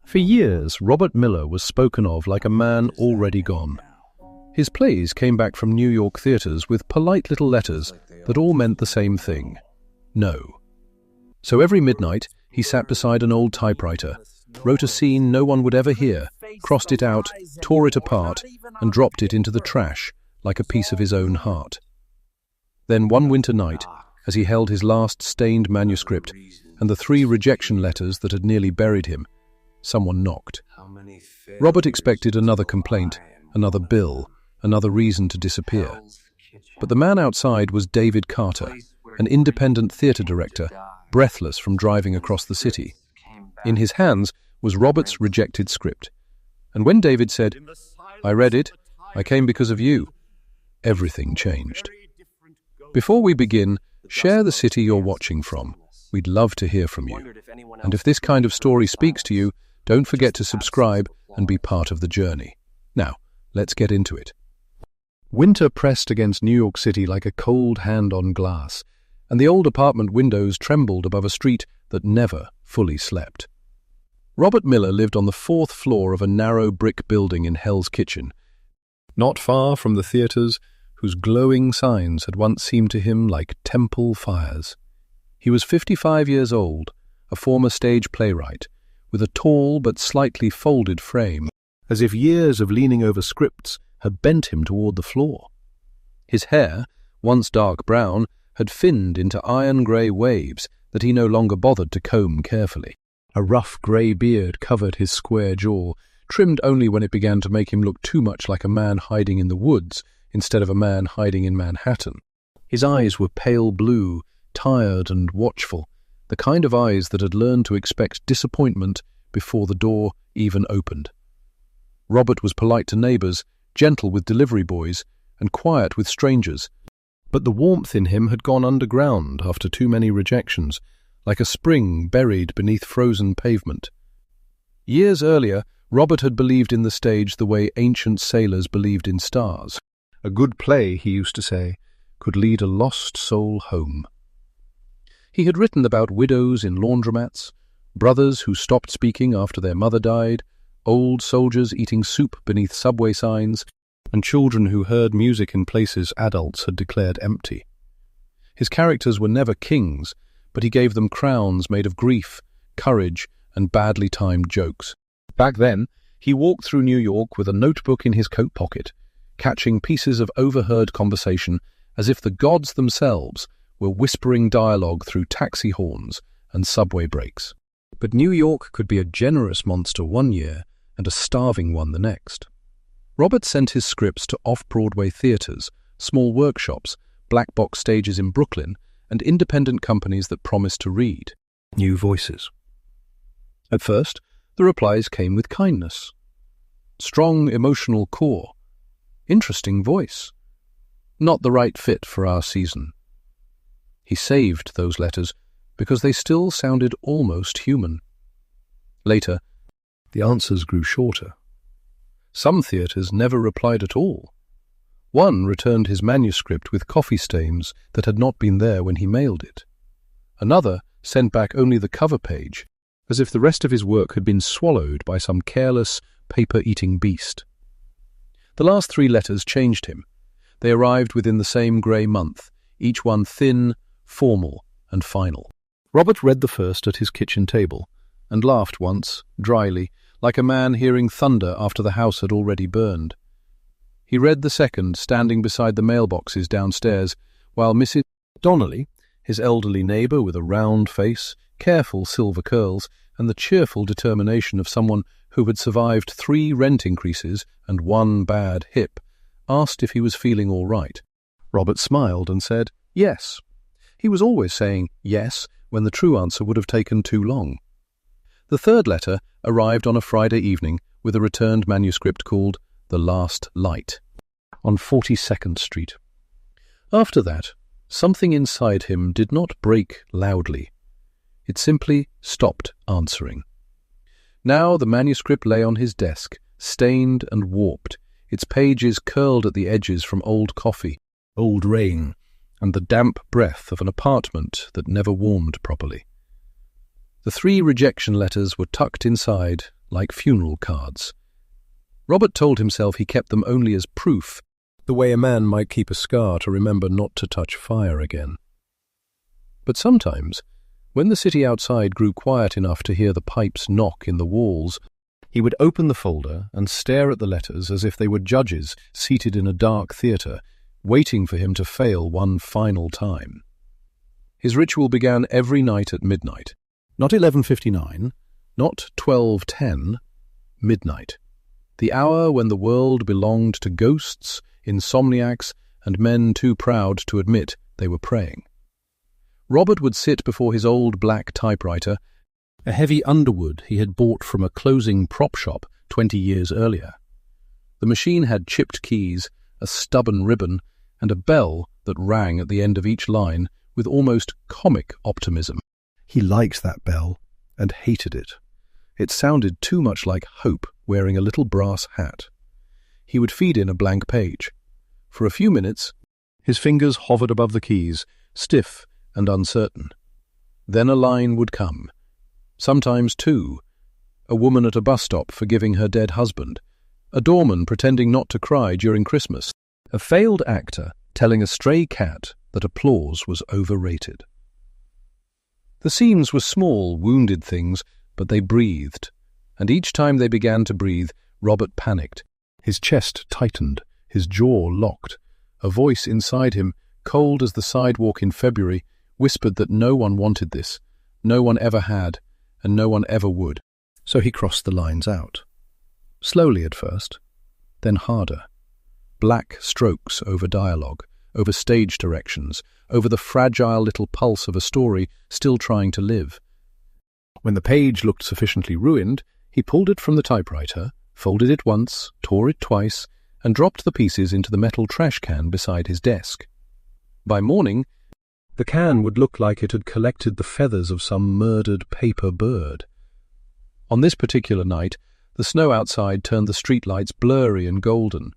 For years, Robert Miller was spoken of like a man already gone. His plays came back from New York theaters with polite little letters that all meant the same thing: no. So every midnight, he sat beside an old typewriter, wrote a scene no one would ever hear, crossed it out, tore it apart, and dropped it into the trash like a piece of his own heart. Then one winter night, as he held his last stained manuscript and the 3 rejection letters that had nearly buried him, someone knocked. Robert expected another complaint, another bill, another reason to disappear. But the man outside was David Carter, an independent theatre director, breathless from driving across the city. In his hands was Robert's rejected script. And when David said, "I read it, I came because of you," everything changed. Before we begin, share the city you're watching from. We'd love to hear from you. And if this kind of story speaks to you, don't forget to subscribe and be part of the journey. Now, let's get into it. Winter pressed against New York City like a cold hand on glass, and the old apartment windows trembled above a street that never fully slept. Robert Miller lived on the 4th floor of a narrow brick building in Hell's Kitchen, not far from the theatres whose glowing signs had once seemed to him like temple fires. He was 55 years old, a former stage playwright, with a tall but slightly folded frame, as if years of leaning over scripts had bent him toward the floor. His hair, once dark brown, had thinned into iron-grey waves that he no longer bothered to comb carefully. A rough grey beard covered his square jaw, trimmed only when it began to make him look too much like a man hiding in the woods instead of a man hiding in Manhattan. His eyes were pale blue, tired and watchful, the kind of eyes that had learned to expect disappointment before the door even opened. Robert was polite to neighbours, gentle with delivery boys, and quiet with strangers, but the warmth in him had gone underground after too many rejections, like a spring buried beneath frozen pavement. Years earlier, Robert had believed in the stage the way ancient sailors believed in stars. A good play, he used to say, could lead a lost soul home. He had written about widows in laundromats, brothers who stopped speaking after their mother died, old soldiers eating soup beneath subway signs, and children who heard music in places adults had declared empty. His characters were never kings, but he gave them crowns made of grief, courage, and badly timed jokes. Back then, he walked through New York with a notebook in his coat pocket, catching pieces of overheard conversation as if the gods themselves were whispering dialogue through taxi horns and subway breaks. But New York could be a generous monster one year and a starving one the next. Robert sent his scripts to off-Broadway theatres, small workshops, black box stages in Brooklyn, and independent companies that promised to read. New voices. At first, the replies came with kindness. Strong emotional core. Interesting voice. Not the right fit for our season. He saved those letters because they still sounded almost human. Later, the answers grew shorter. Some theatres never replied at all. One returned his manuscript with coffee stains that had not been there when he mailed it. Another sent back only the cover page, as if the rest of his work had been swallowed by some careless, paper-eating beast. The last 3 letters changed him. They arrived within the same grey month, each one thin, formal, and final. Robert read the first at his kitchen table, and laughed once, dryly, like a man hearing thunder after the house had already burned. He read the second, standing beside the mailboxes downstairs, while Mrs. Donnelly, his elderly neighbour with a round face, careful silver curls, and the cheerful determination of someone who had survived 3 rent increases and 1 bad hip, asked if he was feeling all right. Robert smiled and said, yes. He was always saying yes when the true answer would have taken too long. The third letter arrived on a Friday evening with a returned manuscript called The Last Light, on 42nd Street. After that, something inside him did not break loudly. It simply stopped answering. Now the manuscript lay on his desk, stained and warped, its pages curled at the edges from old coffee, old rain, and the damp breath of an apartment that never warmed properly. The 3 rejection letters were tucked inside like funeral cards. Robert told himself he kept them only as proof, the way a man might keep a scar to remember not to touch fire again. But sometimes, when the city outside grew quiet enough to hear the pipes knock in the walls, he would open the folder and stare at the letters as if they were judges seated in a dark theatre, waiting for him to fail one final time. His ritual began every night at midnight. Not 11:59, not 12:10, midnight. The hour when the world belonged to ghosts, insomniacs, and men too proud to admit they were praying. Robert would sit before his old black typewriter, a heavy underwood he had bought from a closing prop shop 20 years earlier. The machine had chipped keys, a stubborn ribbon, and a bell that rang at the end of each line with almost comic optimism. He liked that bell and hated it. It sounded too much like Hope wearing a little brass hat. He would feed in a blank page. For a few minutes, his fingers hovered above the keys, stiff and uncertain. Then a line would come. Sometimes two. A woman at a bus stop forgiving her dead husband. A doorman pretending not to cry during Christmas. A failed actor telling a stray cat that applause was overrated. The scenes were small, wounded things, but they breathed. And each time they began to breathe, Robert panicked. His chest tightened, his jaw locked. A voice inside him, cold as the sidewalk in February, whispered that no one wanted this, no one ever had, and no one ever would. So he crossed the lines out. Slowly at first, then harder. Black strokes over dialogue, over stage directions, over the fragile little pulse of a story still trying to live. When the page looked sufficiently ruined, he pulled it from the typewriter, folded it once, tore it twice, and dropped the pieces into the metal trash can beside his desk. By morning, the can would look like it had collected the feathers of some murdered paper bird. On this particular night, the snow outside turned the streetlights blurry and golden.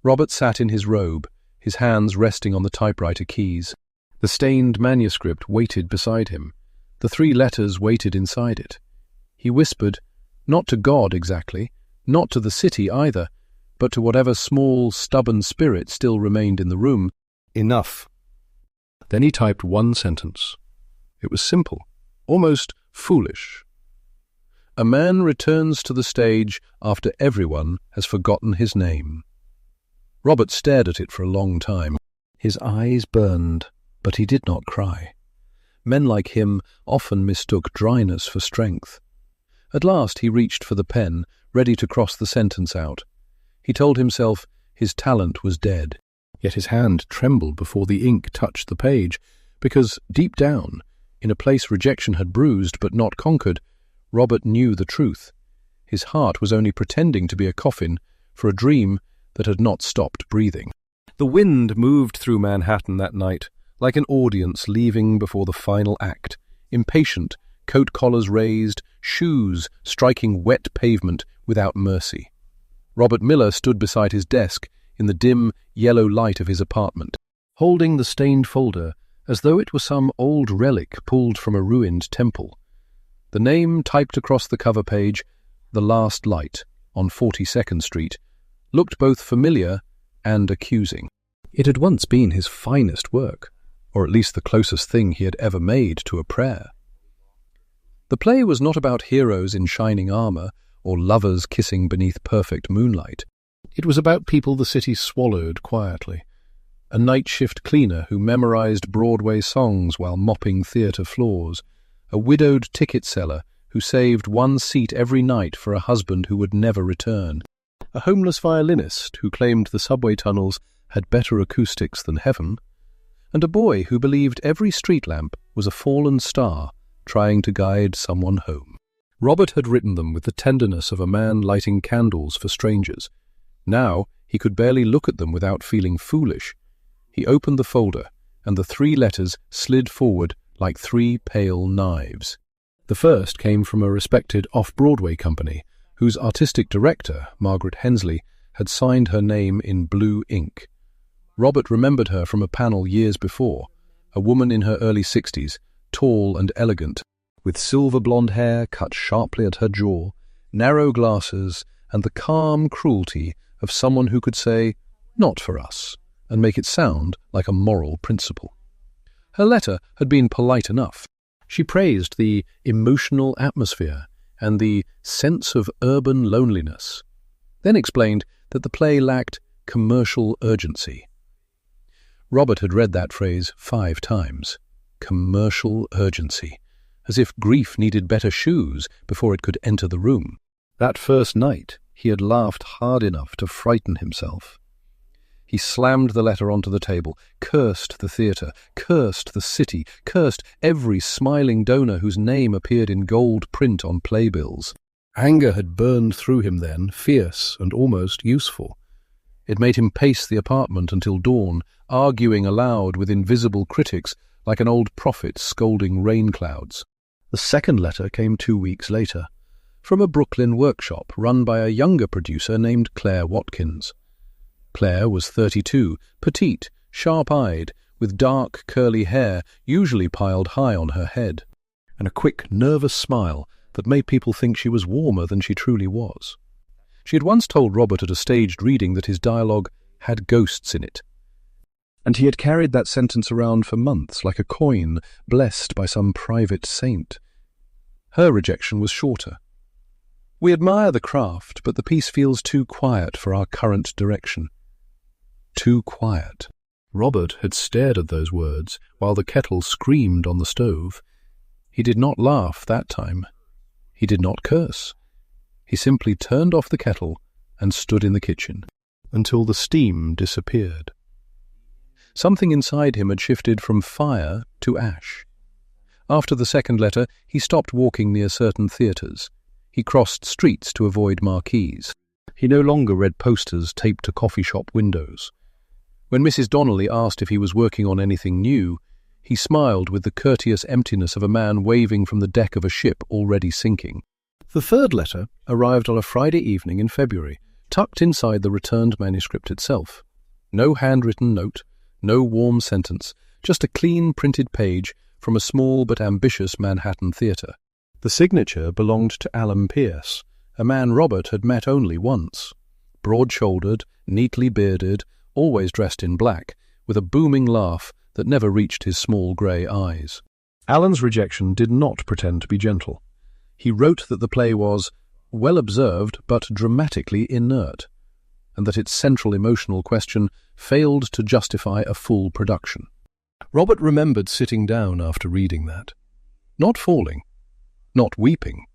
Robert sat in his robe, his hands resting on the typewriter keys. The stained manuscript waited beside him. The 3 letters waited inside it. He whispered, not to God exactly, not to the city either, but to whatever small, stubborn spirit still remained in the room, enough. Then he typed one sentence. It was simple, almost foolish. A man returns to the stage after everyone has forgotten his name. Robert stared at it for a long time. His eyes burned, but he did not cry. Men like him often mistook dryness for strength. At last he reached for the pen, ready to cross the sentence out. He told himself his talent was dead. Yet his hand trembled before the ink touched the page, because deep down, in a place rejection had bruised but not conquered, Robert knew the truth. His heart was only pretending to be a coffin for a dream that had not stopped breathing. The wind moved through Manhattan that night, like an audience leaving before the final act, impatient, coat collars raised, shoes striking wet pavement without mercy. Robert Miller stood beside his desk in the dim, yellow light of his apartment, holding the stained folder as though it were some old relic pulled from a ruined temple. The name typed across the cover page, The Last Light, on 42nd Street, looked both familiar and accusing. It had once been his finest work, or at least the closest thing he had ever made to a prayer. The play was not about heroes in shining armor or lovers kissing beneath perfect moonlight. It was about people the city swallowed quietly. A night shift cleaner who memorized Broadway songs while mopping theatre floors. A widowed ticket seller who saved one seat every night for a husband who would never return. A homeless violinist who claimed the subway tunnels had better acoustics than heaven. And a boy who believed every street lamp was a fallen star trying to guide someone home. Robert had written them with the tenderness of a man lighting candles for strangers. Now he could barely look at them without feeling foolish. He opened the folder, and the 3 letters slid forward like 3 pale knives. The first came from a respected off-Broadway company, whose artistic director, Margaret Hensley, had signed her name in blue ink. Robert remembered her from a panel years before, a woman in her early 60s, tall and elegant, with silver blonde hair cut sharply at her jaw, narrow glasses, and the calm cruelty of someone who could say, "Not for us," and make it sound like a moral principle. Her letter had been polite enough. She praised the emotional atmosphere and the sense of urban loneliness, then explained that the play lacked commercial urgency. Robert had read that phrase 5 times. Commercial urgency. As if grief needed better shoes before it could enter the room. That first night, he had laughed hard enough to frighten himself. He slammed the letter onto the table, cursed the theatre, cursed the city, cursed every smiling donor whose name appeared in gold print on playbills. Anger had burned through him then, fierce and almost useful. It made him pace the apartment until dawn, arguing aloud with invisible critics like an old prophet scolding rain clouds. The second letter came 2 weeks later, from a Brooklyn workshop run by a younger producer named Claire Watkins. Claire was 32, petite, sharp-eyed, with dark, curly hair usually piled high on her head, and a quick, nervous smile that made people think she was warmer than she truly was. She had once told Robert at a staged reading that his dialogue had ghosts in it, and he had carried that sentence around for months like a coin blessed by some private saint. Her rejection was shorter. "We admire the craft, but the piece feels too quiet for our current direction." Too quiet. Robert had stared at those words while the kettle screamed on the stove. He did not laugh that time. He did not curse. He simply turned off the kettle and stood in the kitchen until the steam disappeared. Something inside him had shifted from fire to ash. After the second letter, he stopped walking near certain theatres. He crossed streets to avoid marquees. He no longer read posters taped to coffee shop windows. When Mrs. Donnelly asked if he was working on anything new, he smiled with the courteous emptiness of a man waving from the deck of a ship already sinking. The third letter arrived on a Friday evening in February, tucked inside the returned manuscript itself. No handwritten note, no warm sentence, just a clean printed page from a small but ambitious Manhattan theatre. The signature belonged to Alan Pierce, a man Robert had met only once. Broad-shouldered, neatly bearded, always dressed in black, with a booming laugh that never reached his small grey eyes. Alan's rejection did not pretend to be gentle. He wrote that the play was well observed but dramatically inert, and that its central emotional question failed to justify a full production. Robert remembered sitting down after reading that. Not falling, not weeping,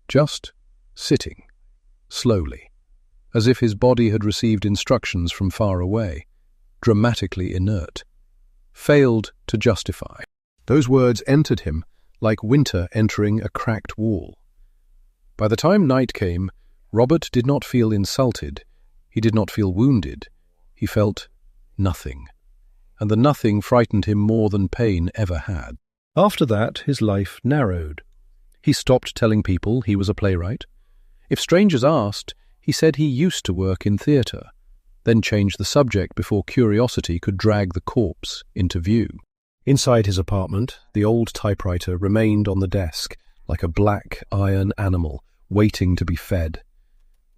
just sitting, slowly, as if his body had received instructions from far away, dramatically inert. Failed to justify. Those words entered him like winter entering a cracked wall. By the time night came, Robert did not feel insulted. He did not feel wounded. He felt nothing. And the nothing frightened him more than pain ever had. After that, his life narrowed. He stopped telling people he was a playwright. If strangers asked, he said he used to work in theatre, then changed the subject before curiosity could drag the corpse into view. Inside his apartment, the old typewriter remained on the desk like a black iron animal waiting to be fed.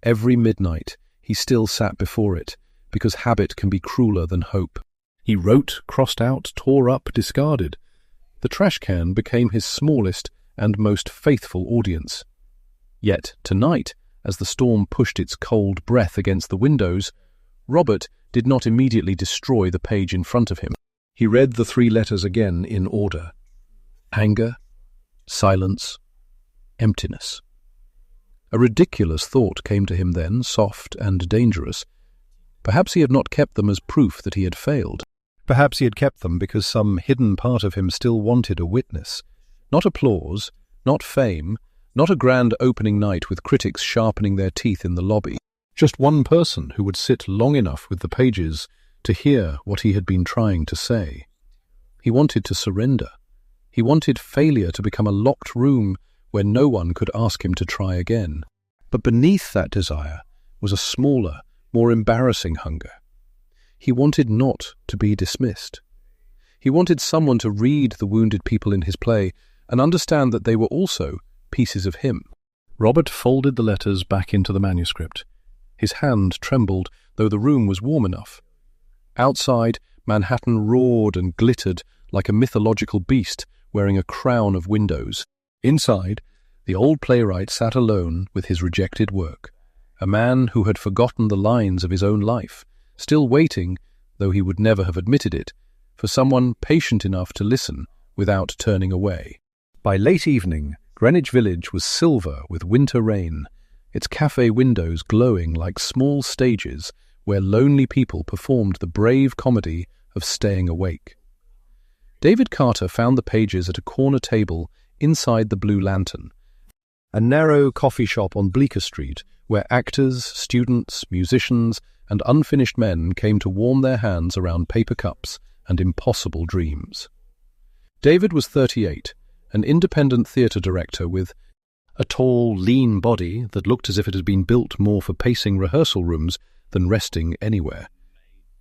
Every midnight, he still sat before it, because habit can be crueler than hope. He wrote, crossed out, tore up, discarded. The trash can became his smallest and most faithful audience. Yet tonight, as the storm pushed its cold breath against the windows, Robert did not immediately destroy the page in front of him. He read the 3 letters again in order. Anger, silence, emptiness. A ridiculous thought came to him then, soft and dangerous. Perhaps he had not kept them as proof that he had failed. Perhaps he had kept them because some hidden part of him still wanted a witness. Not applause, not fame, not a grand opening night with critics sharpening their teeth in the lobby. Just one person who would sit long enough with the pages to hear what he had been trying to say. He wanted to surrender. He wanted failure to become a locked room where no one could ask him to try again. But beneath that desire was a smaller, more embarrassing hunger. He wanted not to be dismissed. He wanted someone to read the wounded people in his play and understand that they were also pieces of him. Robert folded the letters back into the manuscript. His hand trembled, though the room was warm enough. Outside, Manhattan roared and glittered like a mythological beast wearing a crown of windows. Inside, the old playwright sat alone with his rejected work, a man who had forgotten the lines of his own life, still waiting, though he would never have admitted it, for someone patient enough to listen without turning away. By late evening, Greenwich Village was silver with winter rain, its cafe windows glowing like small stages where lonely people performed the brave comedy of staying awake. David Carter found the pages at a corner table inside the Blue Lantern, a narrow coffee shop on Bleecker Street where actors, students, musicians, and unfinished men came to warm their hands around paper cups and impossible dreams. David was 38, an independent theatre director with a tall, lean body that looked as if it had been built more for pacing rehearsal rooms than resting anywhere.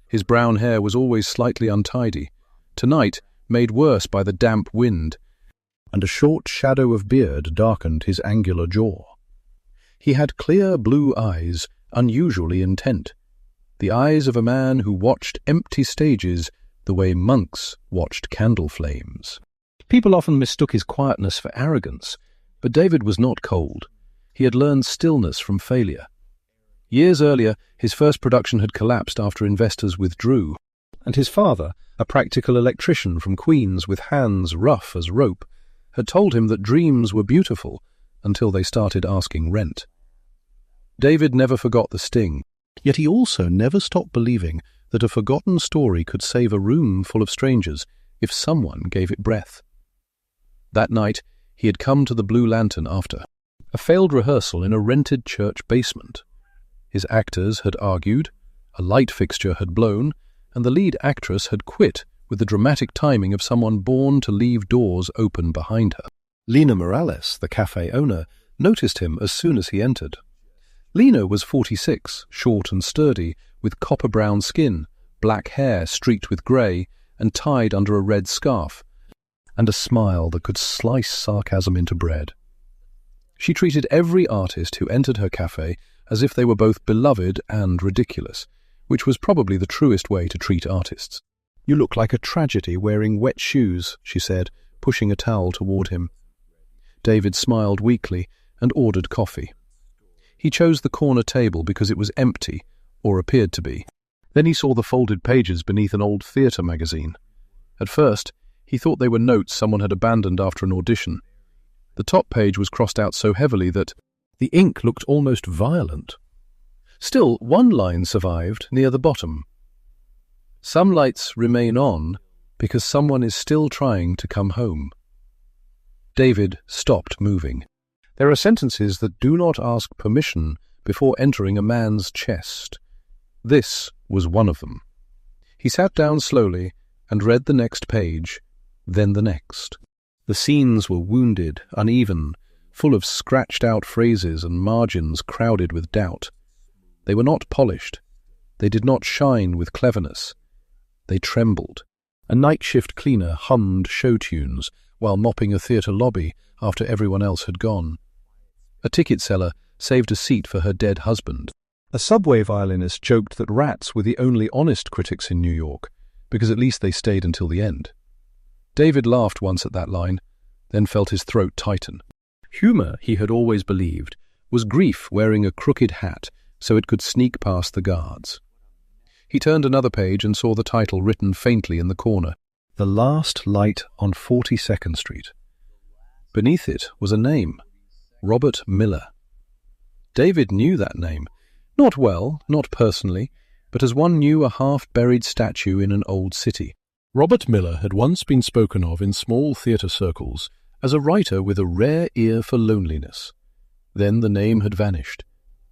His brown hair was always slightly untidy, tonight made worse by the damp wind, and a short shadow of beard darkened his angular jaw. He had clear blue eyes, unusually intent, the eyes of a man who watched empty stages the way monks watched candle flames. People often mistook his quietness for arrogance, but David was not cold. He had learned stillness from failure. Years earlier, his first production had collapsed after investors withdrew, and his father, a practical electrician from Queens with hands rough as rope, had told him that dreams were beautiful until they started asking rent. David never forgot the sting, yet he also never stopped believing that a forgotten story could save a room full of strangers if someone gave it breath. That night, he had come to the Blue Lantern after a failed rehearsal in a rented church basement. His actors had argued, a light fixture had blown, and the lead actress had quit with the dramatic timing of someone born to leave doors open behind her. Lena Morales, the cafe owner, noticed him as soon as he entered. Lena was 46, short and sturdy, with copper-brown skin, black hair streaked with grey, and tied under a red scarf, and a smile that could slice sarcasm into bread. She treated every artist who entered her cafe as if they were both beloved and ridiculous, which was probably the truest way to treat artists. "You look like a tragedy wearing wet shoes," she said, pushing a towel toward him. David smiled weakly and ordered coffee. He chose the corner table because it was empty, or appeared to be. Then he saw the folded pages beneath an old theatre magazine. At first, he thought they were notes someone had abandoned after an audition. The top page was crossed out so heavily that the ink looked almost violent. Still, one line survived near the bottom. "Some lights remain on because someone is still trying to come home." David stopped moving. There are sentences that do not ask permission before entering a man's chest. This was one of them. He sat down slowly and read the next page, then the next. The scenes were wounded, uneven, full of scratched-out phrases and margins crowded with doubt. They were not polished. They did not shine with cleverness. They trembled. A night shift cleaner hummed show tunes while mopping a theatre lobby after everyone else had gone. A ticket seller saved a seat for her dead husband. A subway violinist joked that rats were the only honest critics in New York, because at least they stayed until the end. David laughed once at that line, then felt his throat tighten. Humour, he had always believed, was grief wearing a crooked hat so it could sneak past the guards. He turned another page and saw the title written faintly in the corner, "The Last Light on 42nd Street." Beneath it was a name, Robert Miller. David knew that name, not well, not personally, but as one knew a half-buried statue in an old city. Robert Miller had once been spoken of in small theatre circles as a writer with a rare ear for loneliness. Then the name had vanished.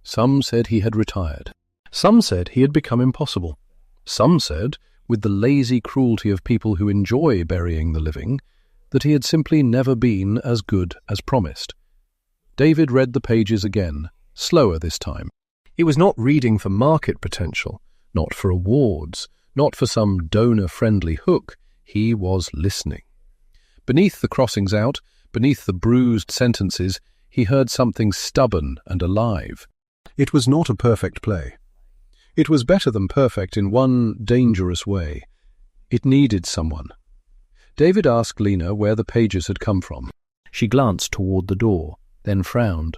Some said he had retired. Some said he had become impossible. Some said, with the lazy cruelty of people who enjoy burying the living, that he had simply never been as good as promised. David read the pages again, slower this time. He was not reading for market potential, not for awards, not for some donor-friendly hook. He was listening. Beneath the crossings out, beneath the bruised sentences, he heard something stubborn and alive. It was not a perfect play. It was better than perfect in one dangerous way. It needed someone. David asked Lena where the pages had come from. She glanced toward the door, then frowned.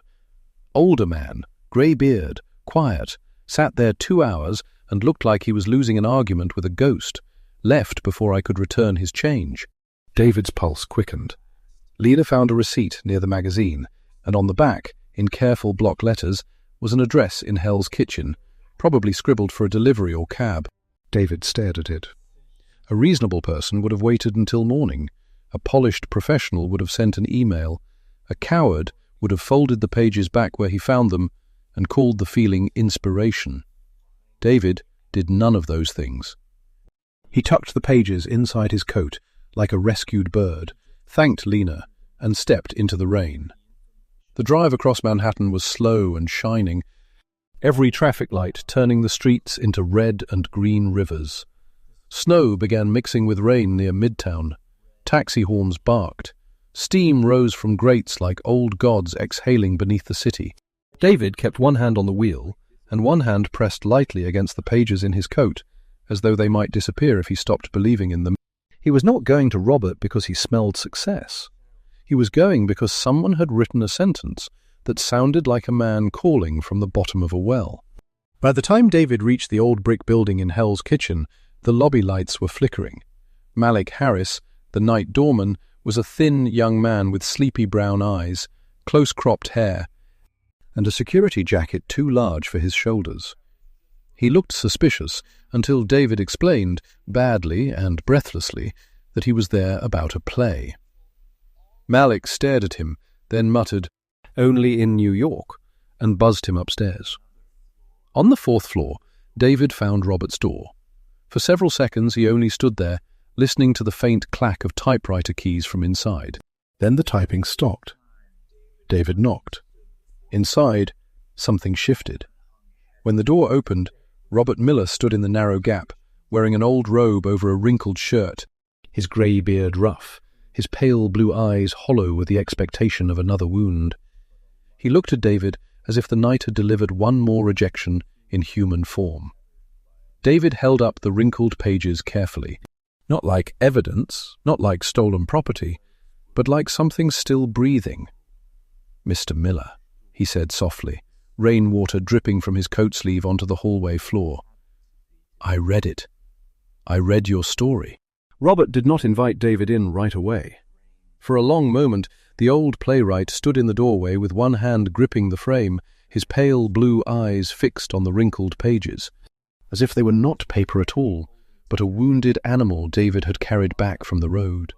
Older man, grey beard, quiet, sat there 2 hours and looked like he was losing an argument with a ghost. Left before I could return his change. David's pulse quickened. Lena found a receipt near the magazine, and on the back, in careful block letters, was an address in Hell's Kitchen, probably scribbled for a delivery or cab. David stared at it. A reasonable person would have waited until morning. A polished professional would have sent an email. A coward would have folded the pages back where he found them and called the feeling inspiration. David did none of those things. He tucked the pages inside his coat like a rescued bird, thanked Lena, and stepped into the rain. The drive across Manhattan was slow and shining, every traffic light turning the streets into red and green rivers. Snow began mixing with rain near Midtown. Taxi horns barked. Steam rose from grates like old gods exhaling beneath the city. David kept one hand on the wheel, and one hand pressed lightly against the pages in his coat, as though they might disappear if he stopped believing in them. He was not going to Robert because he smelled success. He was going because someone had written a sentence that sounded like a man calling from the bottom of a well. By the time David reached the old brick building in Hell's Kitchen, the lobby lights were flickering. Malik Harris, the night doorman, was a thin young man with sleepy brown eyes, close-cropped hair, and a security jacket too large for his shoulders. He looked suspicious until David explained, badly and breathlessly, that he was there about a play. Malik stared at him, then muttered, "Only in New York," and buzzed him upstairs. On the 4th floor, David found Robert's door. For several seconds he only stood there, listening to the faint clack of typewriter keys from inside. Then the typing stopped. David knocked. Inside, something shifted. When the door opened, Robert Miller stood in the narrow gap, wearing an old robe over a wrinkled shirt, his grey beard rough, his pale blue eyes hollow with the expectation of another wound. He looked at David as if the night had delivered one more rejection in human form. David held up the wrinkled pages carefully, not like evidence, not like stolen property, but like something still breathing. "Mr. Miller," he said softly, rainwater dripping from his coat sleeve onto the hallway floor. "I read it. I read your story." Robert did not invite David in right away. For a long moment, the old playwright stood in the doorway with one hand gripping the frame, his pale blue eyes fixed on the wrinkled pages, as if they were not paper at all, but a wounded animal David had carried back from the road.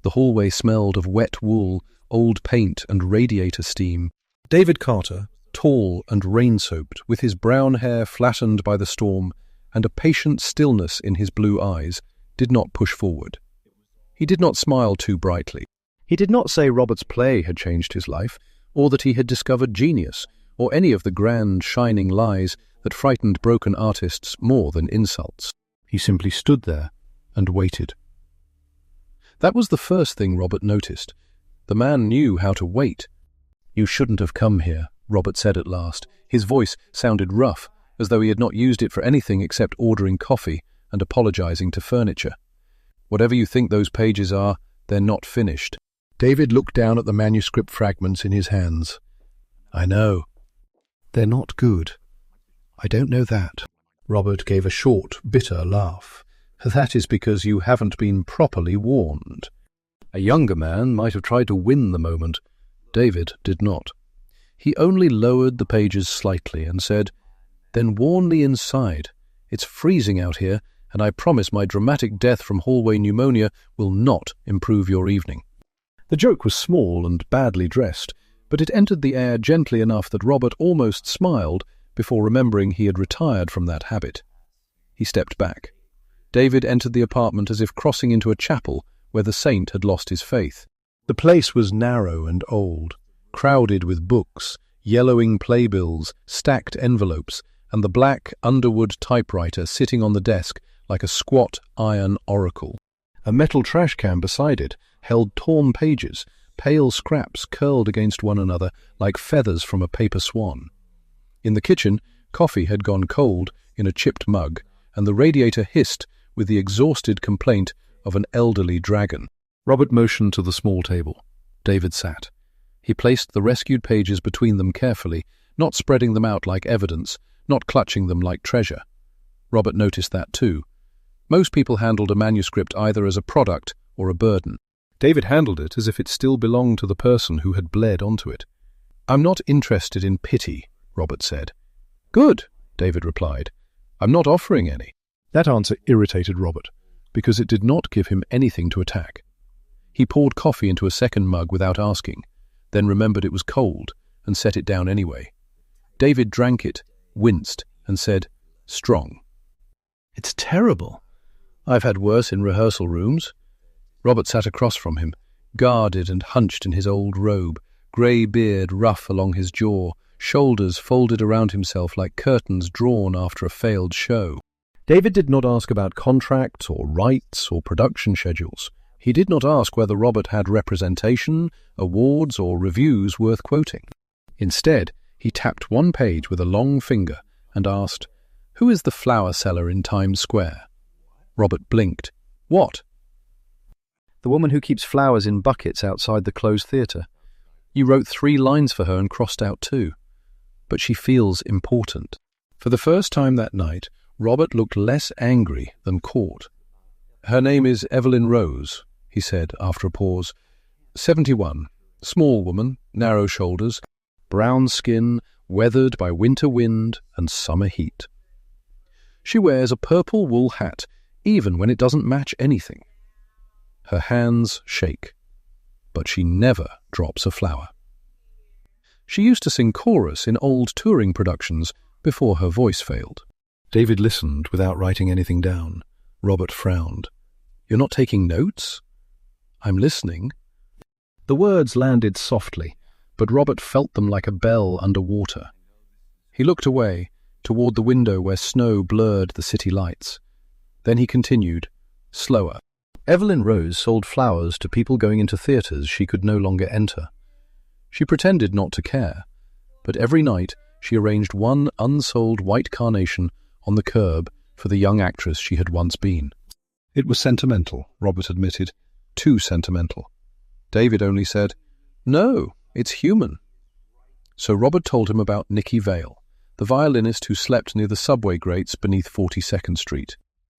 The hallway smelled of wet wool, old paint and radiator steam. David Carter, tall and rain-soaked, with his brown hair flattened by the storm and a patient stillness in his blue eyes, did not push forward. He did not smile too brightly. He did not say Robert's play had changed his life, or that he had discovered genius, or any of the grand, shining lies that frightened broken artists more than insults. He simply stood there and waited. That was the first thing Robert noticed. The man knew how to wait. "You shouldn't have come here," Robert said at last. His voice sounded rough, as though he had not used it for anything except ordering coffee and apologizing to furniture. "Whatever you think those pages are, they're not finished." David looked down at the manuscript fragments in his hands. "I know. They're not good." "I don't know that." Robert gave a short, bitter laugh. "That is because you haven't been properly warned." A younger man might have tried to win the moment. David did not. He only lowered the pages slightly and said, "Then warn the inside. It's freezing out here, and I promise my dramatic death from hallway pneumonia will not improve your evening." The joke was small and badly dressed, but it entered the air gently enough that Robert almost smiled before remembering he had retired from that habit. He stepped back. David entered the apartment as if crossing into a chapel where the saint had lost his faith. The place was narrow and old, crowded with books, yellowing playbills, stacked envelopes, and the black underwood typewriter sitting on the desk like a squat iron oracle. A metal trash can beside it held torn pages, Pale scraps curled against one another like feathers from a paper swan. In the kitchen, coffee had gone cold in a chipped mug, and the radiator hissed with the exhausted complaint of an elderly dragon. Robert motioned to the small table. David sat. He placed the rescued pages between them carefully, not spreading them out like evidence, not clutching them like treasure. Robert noticed that too. Most people handled a manuscript either as a product or a burden. David handled it as if it still belonged to the person who had bled onto it. "I'm not interested in pity," Robert said. "Good," David replied. "I'm not offering any." That answer irritated Robert, because it did not give him anything to attack. He poured coffee into a second mug without asking, then remembered it was cold and set it down anyway. David drank it, winced, and said, "Strong." "It's terrible. I've had worse in rehearsal rooms." Robert sat across from him, guarded and hunched in his old robe, grey beard rough along his jaw, shoulders folded around himself like curtains drawn after a failed show. David did not ask about contracts or rights or production schedules. He did not ask whether Robert had representation, awards, or reviews worth quoting. Instead, he tapped one page with a long finger and asked, "Who is the flower seller in Times Square?" Robert blinked. "What?" "The woman who keeps flowers in buckets outside the closed theatre. You wrote 3 lines for her and crossed out 2. But she feels important." For the first time that night, Robert looked less angry than caught. "Her name is Evelyn Rose," he said after a pause. 71, small woman, narrow shoulders, brown skin, weathered by winter wind and summer heat. She wears a purple wool hat, even when it doesn't match anything. Her hands shake, but she never drops a flower. She used to sing chorus in old touring productions before her voice failed. David listened without writing anything down. Robert frowned. "You're not taking notes?" "I'm listening." The words landed softly, but Robert felt them like a bell under water. He looked away, toward the window where snow blurred the city lights. Then he continued, slower. Evelyn Rose sold flowers to people going into theatres she could no longer enter. She pretended not to care, but every night she arranged one unsold white carnation on the curb for the young actress she had once been. It was sentimental, Robert admitted, too sentimental. David only said, "No, it's human." So Robert told him about Nicky Vale, the violinist who slept near the subway grates beneath 42nd Street.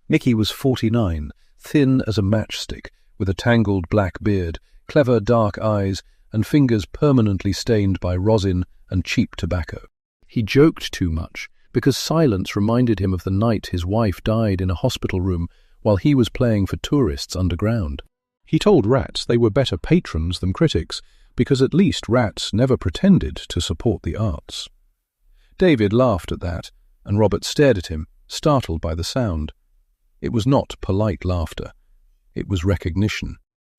Nicky was 49, thin as a matchstick, with a tangled black beard, clever dark eyes, and fingers permanently stained by rosin and cheap tobacco. He joked too much, because silence reminded him of the night his wife died in a hospital room while he was playing for tourists underground. He told rats they were better patrons than critics, because at least rats never pretended to support the arts. David laughed at that, and Robert stared at him, startled by the sound. It was not polite laughter. It was recognition.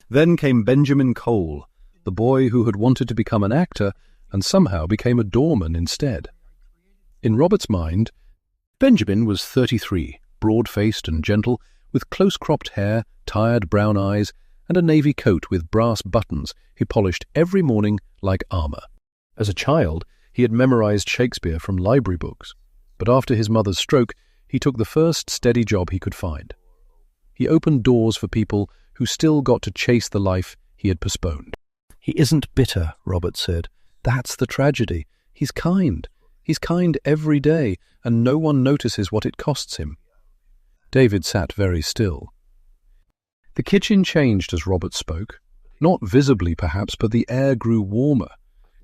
Then came Benjamin Cole, the boy who had wanted to become an actor and somehow became a doorman instead. In Robert's mind, Benjamin was 33, broad-faced and gentle, with close-cropped hair, tired brown eyes, and a navy coat with brass buttons he polished every morning like armour. As a child, he had memorized Shakespeare from library books, but after his mother's stroke, he took the first steady job he could find. He opened doors for people who still got to chase the life he had postponed. "He isn't bitter," Robert said. "That's the tragedy. He's kind. He's kind every day, and no one notices what it costs him." David sat very still. The kitchen changed as Robert spoke. Not visibly, perhaps, but the air grew warmer,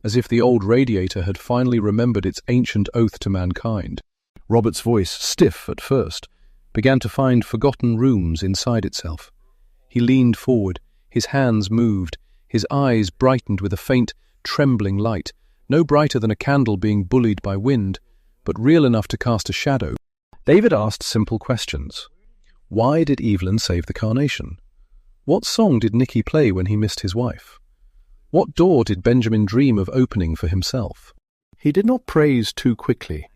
as if the old radiator had finally remembered its ancient oath to mankind. Robert's voice, stiff at first, began to find forgotten rooms inside itself. He leaned forward, his hands moved, his eyes brightened with a faint, trembling light, no brighter than a candle being bullied by wind, but real enough to cast a shadow. David asked simple questions. Why did Evelyn save the carnation? What song did Nicky play when he missed his wife? What door did Benjamin dream of opening for himself? He did not praise too quickly.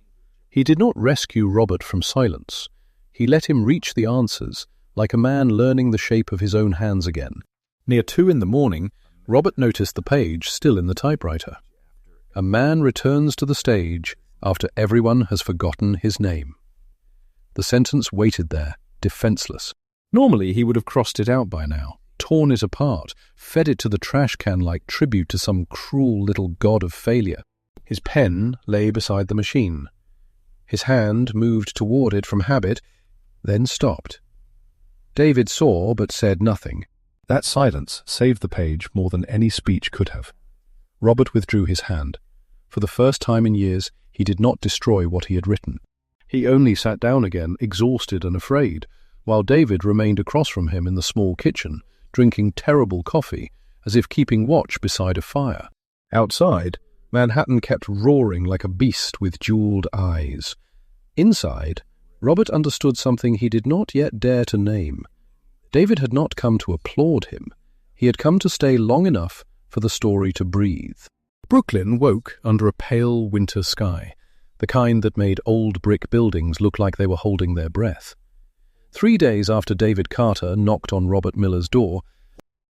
He did not rescue Robert from silence. He let him reach the answers, like a man learning the shape of his own hands again. Near 2 in the morning, Robert noticed the page still in the typewriter. A man returns to the stage after everyone has forgotten his name. The sentence waited there, defenseless. Normally he would have crossed it out by now, torn it apart, fed it to the trash can like tribute to some cruel little god of failure. His pen lay beside the machine. His hand moved toward it from habit, then stopped. David saw but said nothing. That silence saved the page more than any speech could have. Robert withdrew his hand. For the first time in years, he did not destroy what he had written. He only sat down again, exhausted and afraid, while David remained across from him in the small kitchen, drinking terrible coffee, as if keeping watch beside a fire. Outside, Manhattan kept roaring like a beast with jeweled eyes. Inside, Robert understood something he did not yet dare to name. David had not come to applaud him. He had come to stay long enough for the story to breathe. Brooklyn woke under a pale winter sky, the kind that made old brick buildings look like they were holding their breath. 3 days after David Carter knocked on Robert Miller's door,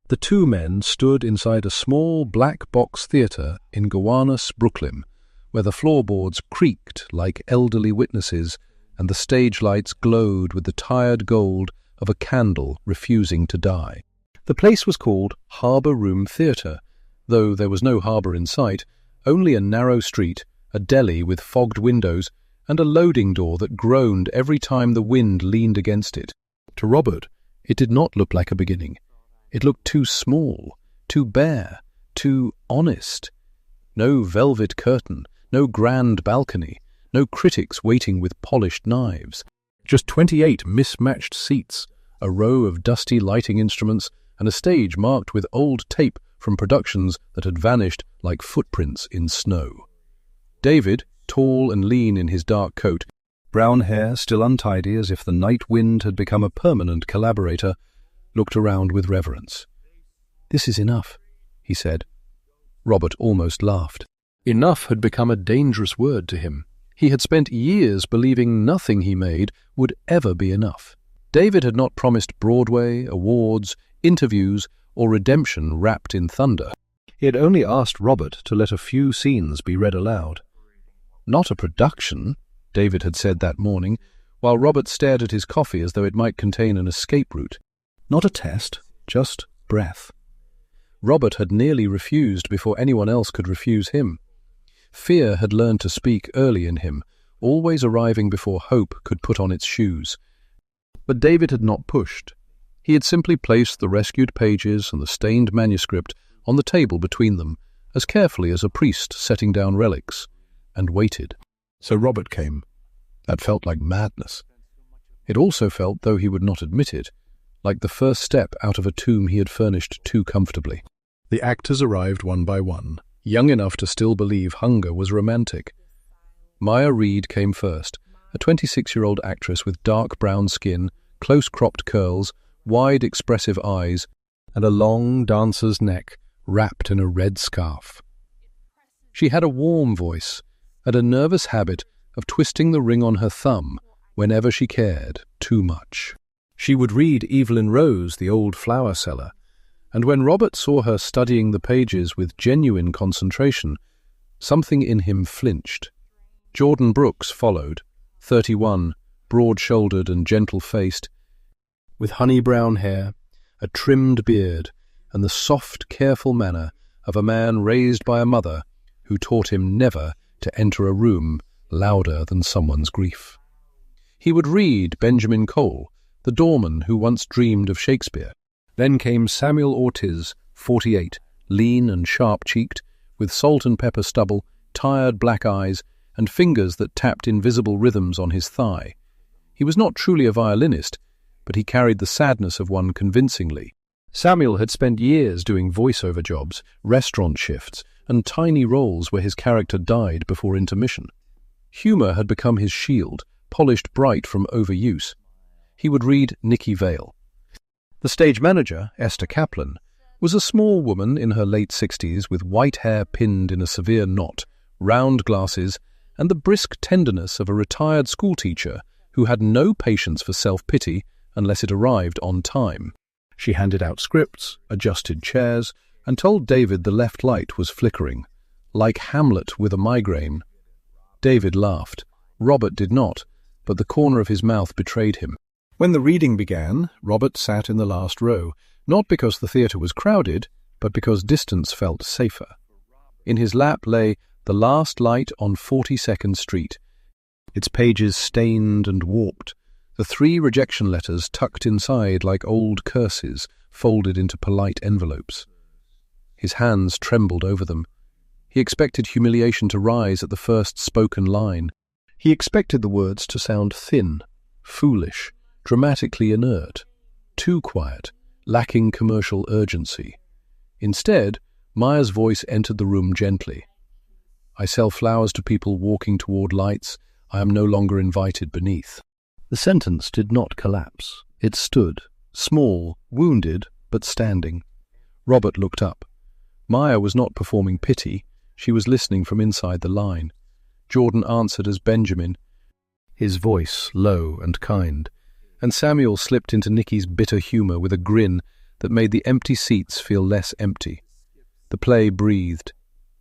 the two men stood inside a small black box theatre in Gowanus, Brooklyn, where the floorboards creaked like elderly witnesses and the stage lights glowed with the tired gold of a candle refusing to die. The place was called Harbour Room Theatre, though there was no harbour in sight, only a narrow street, a deli with fogged windows, and a loading door that groaned every time the wind leaned against it. To Robert, it did not look like a beginning. It looked too small, too bare, too honest. No velvet curtain, no grand balcony, no critics waiting with polished knives. Just 28 mismatched seats, a row of dusty lighting instruments, and a stage marked with old tape from productions that had vanished like footprints in snow. David, tall and lean in his dark coat, brown hair still untidy as if the night wind had become a permanent collaborator, looked around with reverence. "This is enough," he said. Robert almost laughed. Enough had become a dangerous word to him. He had spent years believing nothing he made would ever be enough. David had not promised Broadway, awards, interviews, or redemption wrapped in thunder. He had only asked Robert to let a few scenes be read aloud. "Not a production," David had said that morning, while Robert stared at his coffee as though it might contain an escape route. "Not a test, just breath." Robert had nearly refused before anyone else could refuse him. Fear had learned to speak early in him, always arriving before hope could put on its shoes. But David had not pushed. He had simply placed the rescued pages and the stained manuscript on the table between them, as carefully as a priest setting down relics, and waited. So Robert came. That felt like madness. It also felt, though he would not admit it, like the first step out of a tomb he had furnished too comfortably. The actors arrived one by one, young enough to still believe hunger was romantic. Maya Reed came first, a 26-year-old actress with dark brown skin, close-cropped curls, wide expressive eyes, and a long dancer's neck wrapped in a red scarf. She had a warm voice and a nervous habit of twisting the ring on her thumb whenever she cared too much. She would read Evelyn Rose, the old flower seller, and when Robert saw her studying the pages with genuine concentration, something in him flinched. Jordan Brooks followed, 31, broad-shouldered and gentle-faced, with honey-brown hair, a trimmed beard, and the soft, careful manner of a man raised by a mother who taught him never to enter a room louder than someone's grief. He would read Benjamin Cole, the doorman who once dreamed of Shakespeare. Then came Samuel Ortiz, 48, lean and sharp-cheeked, with salt and pepper stubble, tired black eyes, and fingers that tapped invisible rhythms on his thigh. He was not truly a violinist, but he carried the sadness of one convincingly. Samuel had spent years doing voice-over jobs, restaurant shifts, and tiny roles where his character died before intermission. Humour had become his shield, polished bright from overuse. He would read Nikki Vale. The stage manager, Esther Kaplan, was a small woman in her late 60s with white hair pinned in a severe knot, round glasses, and the brisk tenderness of a retired schoolteacher who had no patience for self-pity unless it arrived on time. She handed out scripts, adjusted chairs, and told David the left light was flickering, like Hamlet with a migraine. David laughed. Robert did not, but the corner of his mouth betrayed him. When the reading began, Robert sat in the last row, not because the theatre was crowded, but because distance felt safer. In his lap lay The Last Light on 42nd Street, its pages stained and warped, the 3 rejection letters tucked inside like old curses folded into polite envelopes. His hands trembled over them. He expected humiliation to rise at the first spoken line. He expected the words to sound thin, foolish, dramatically inert, too quiet, lacking commercial urgency. Instead, Maya's voice entered the room gently. I sell flowers to people walking toward lights. I am no longer invited beneath. The sentence did not collapse. It stood, small, wounded, but standing. Robert looked up. Maya was not performing pity. She was listening from inside the line. Jordan answered as Benjamin, his voice low and kind, and Samuel slipped into Nicky's bitter humour with a grin that made the empty seats feel less empty. The play breathed.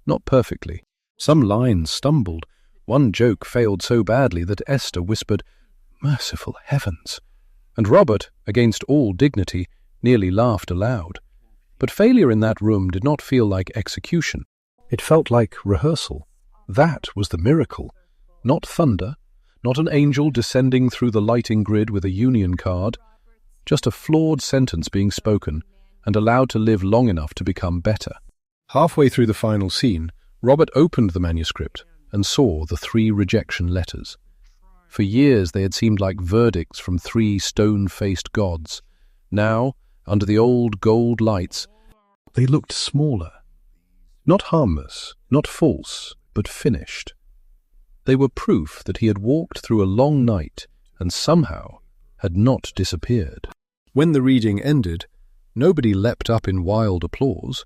Not perfectly. Some lines stumbled. One joke failed so badly that Esther whispered, "Merciful heavens!" And Robert, against all dignity, nearly laughed aloud. But failure in that room did not feel like execution. It felt like rehearsal. That was the miracle. Not thunder, not an angel descending through the lighting grid with a union card, just a flawed sentence being spoken and allowed to live long enough to become better. Halfway through the final scene, Robert opened the manuscript and saw the 3 rejection letters. For years they had seemed like verdicts from 3 stone-faced gods. Now, under the old gold lights, they looked smaller. Not harmless, not false, but finished. They were proof that he had walked through a long night and somehow had not disappeared. When the reading ended, nobody leapt up in wild applause.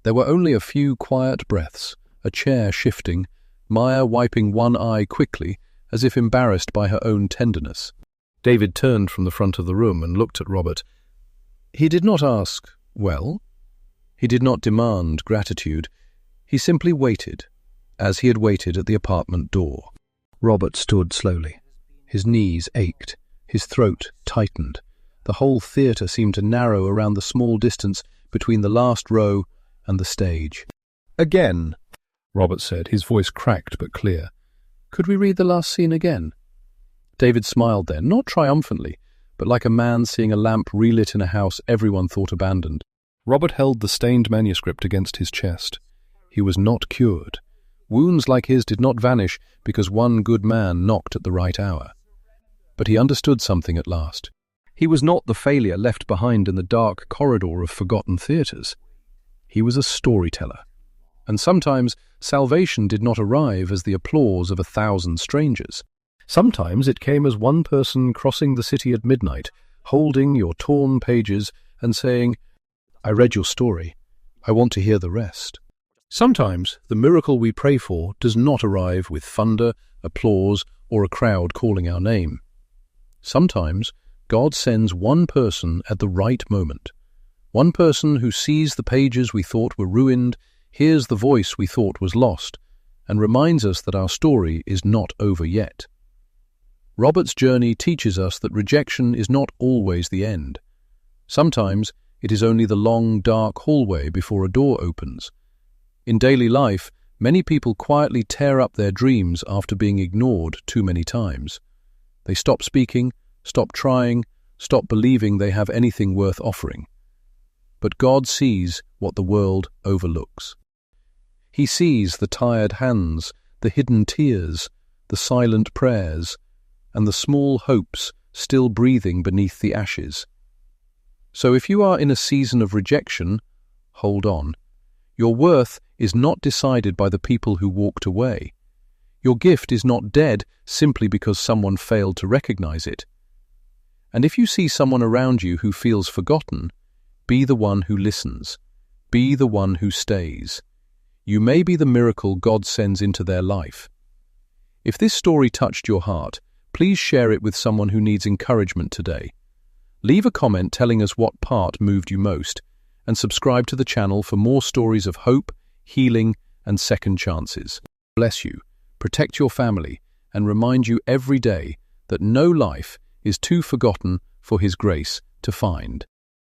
There were only a few quiet breaths, a chair shifting, Maya wiping one eye quickly, as if embarrassed by her own tenderness. David turned from the front of the room and looked at Robert. He did not ask, "Well?" He did not demand gratitude. He simply waited, as he had waited at the apartment door. Robert stood slowly. His knees ached, his throat tightened. The whole theatre seemed to narrow around the small distance between the last row and the stage. "Again," Robert said, his voice cracked but clear. "Could we read the last scene again?" David smiled then, not triumphantly, but like a man seeing a lamp relit in a house everyone thought abandoned. Robert held the stained manuscript against his chest. He was not cured. Wounds like his did not vanish because one good man knocked at the right hour. But he understood something at last. He was not the failure left behind in the dark corridor of forgotten theatres. He was a storyteller. And sometimes salvation did not arrive as the applause of 1,000 strangers. Sometimes it came as one person crossing the city at midnight, holding your torn pages and saying, "I read your story. I want to hear the rest." Sometimes the miracle we pray for does not arrive with thunder, applause, or a crowd calling our name. Sometimes God sends one person at the right moment. One person who sees the pages we thought were ruined, hears the voice we thought was lost, and reminds us that our story is not over yet. Robert's journey teaches us that rejection is not always the end. Sometimes it is only the long, dark hallway before a door opens. In daily life, many people quietly tear up their dreams after being ignored too many times. They stop speaking, stop trying, stop believing they have anything worth offering. But God sees what the world overlooks. He sees the tired hands, the hidden tears, the silent prayers, and the small hopes still breathing beneath the ashes. So if you are in a season of rejection, hold on. Your worth is not decided by the people who walked away. Your gift is not dead simply because someone failed to recognize it. And if you see someone around you who feels forgotten, be the one who listens. Be the one who stays. You may be the miracle God sends into their life. If this story touched your heart, please share it with someone who needs encouragement today. Leave a comment telling us what part moved you most, and subscribe to the channel for more stories of hope, healing, and second chances. Bless you, protect your family, and remind you every day that no life is too forgotten for His grace to find.